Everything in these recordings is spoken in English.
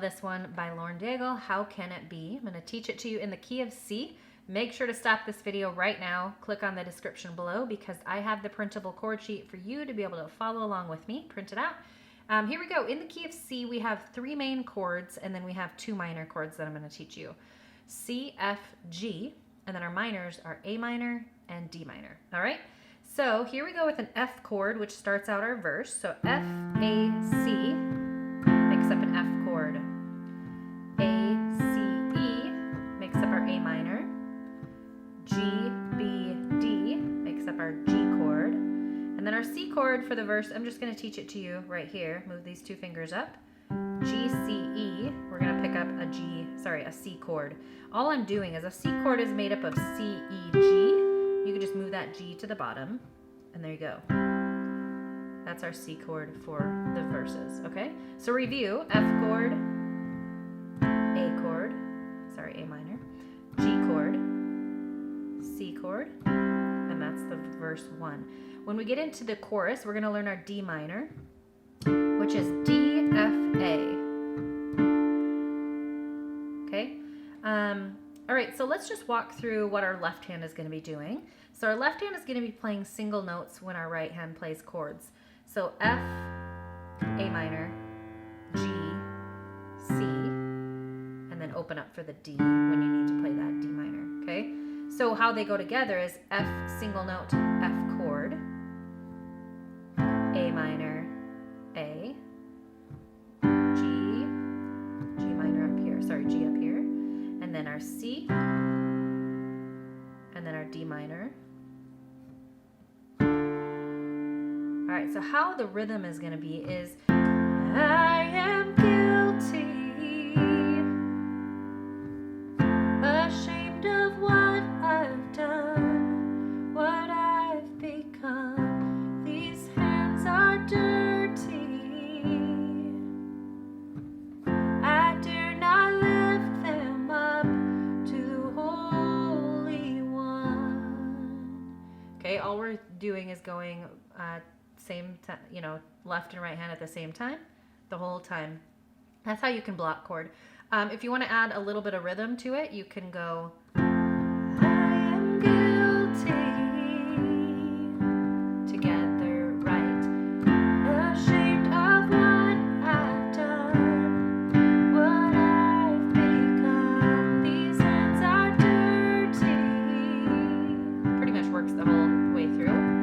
love this one by Daigle. How Can It Be? I'm going to teach it to you in the key of C. Make sure to stop this video right now. Click on the description below because I have the printable chord sheet for you to be able to follow along with me. Print it out. Here we go. In the key of C, we have 3 main chords, and then we have 2 minor chords that I'm going to teach you. C, F, G, and then our minors are A minor and D minor. All right? So here we go with an F chord, which starts out our verse. So F, A, C makes up an F chord. A, C, E makes up our A minor. G, B, D makes up our G chord. And then our C chord for the verse, I'm just going to teach it to you right here. Move these 2 fingers up. G, C, E, we're going to pick up a C chord. All I'm doing is a C chord is made up of C, E, G. You can just move that G to the bottom, and there you go. That's our C chord for the verses, okay? So review, F chord, A chord, A minor, G chord, C chord, and that's the verse 1. When we get into the chorus, we're going to learn our D minor, which is D, F, A. Okay? All right, so let's just walk through what our left hand is going to be doing. So our left hand is going to be playing single notes when our right hand plays chords. So F, A minor, G, C, and then open up for the D when you need to play that D minor, okay? So how they go together is F single note, F chord, A minor, A, G minor up here, G up here, and then our C, and then our D minor. All right, so how the rhythm is going to be is I am guilty, ashamed of what I've done, what I've become. These hands are dirty. I dare not lift them up to the Holy One. Okay, all we're doing is going same time, left and right hand at the same time, the whole time. That's how you can block chord. If you want to add a little bit of rhythm to it, you can go I am guilty, together, right, ashamed of what I've done, what I've become. These hands are dirty. Pretty much works the whole way through.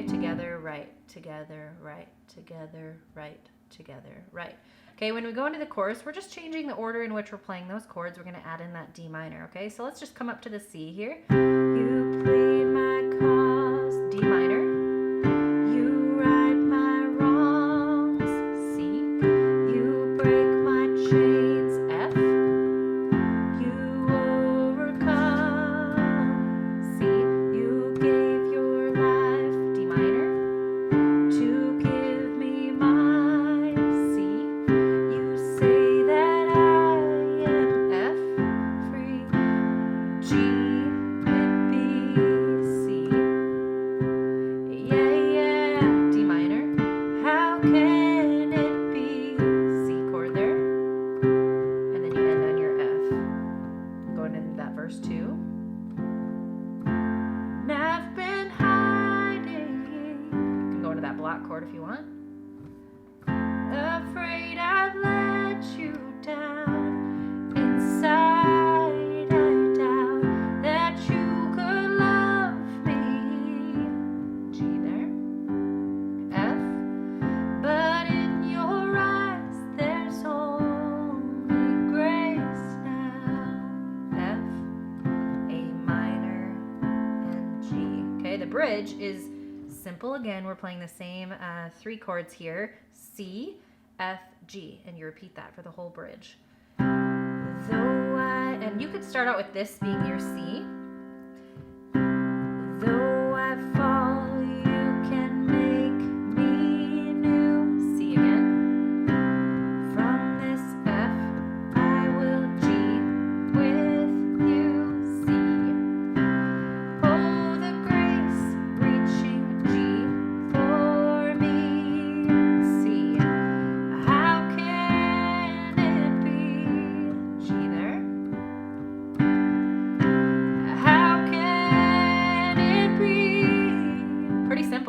Together, right, together, right, together, right, together, right. Okay, when we go into the chorus, we're just changing the order in which we're playing those chords. We're going to add in that D minor, okay? So let's just come up to the C here. You plead my cause, D minor. You right my wrongs, C. You break my chains, F. You overcome, C. You gave your life, D minor. To give me my C. You say that I am F, free, G, it be C. Yeah, yeah, D minor. How can it be? C chord there. And then you end on your F. Going into that verse 2. And I've been hiding. You can go into that block chord if you want. Afraid I've let you down. Inside I doubt that you could love me. G there. F. But in your eyes there's only grace now. F, A minor, and G. Okay, the bridge is simple again. We're playing the same 3 chords here. C, F, G. And you repeat that for the whole bridge. And you could start out with this being your C. Though I fall, you can make me new. C again. From this F, I will G with you. C.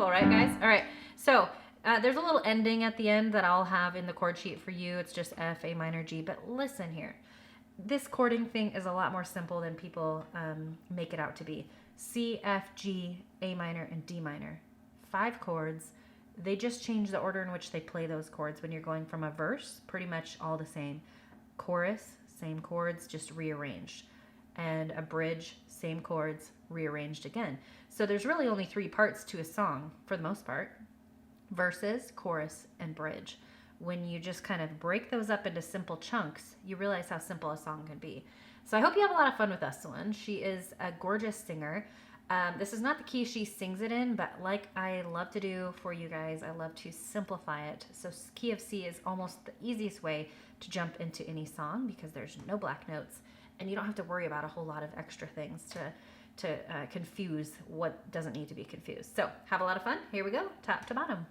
simple, right, guys? All right. So there's a little ending at the end that I'll have in the chord sheet for you. It's just F, A minor, G. But listen here. This chording thing is a lot more simple than people make it out to be. C, F, G, A minor, and D minor. 5 chords. They just change the order in which they play those chords when you're going from a verse, pretty much all the same. Chorus, same chords, just rearranged. And a bridge, same chords, rearranged again. So there's really only 3 parts to a song for the most part. Verses, chorus, and bridge. When you just kind of break those up into simple chunks, you realize how simple a song can be. So I hope you have a lot of fun with this one. She is a gorgeous singer. This is not the key she sings it in, but like I love to do for you guys, I love to simplify it. So key of C is almost the easiest way to jump into any song because there's no black notes and you don't have to worry about a whole lot of extra things to confuse what doesn't need to be confused. So have a lot of fun. Here we go, top to bottom.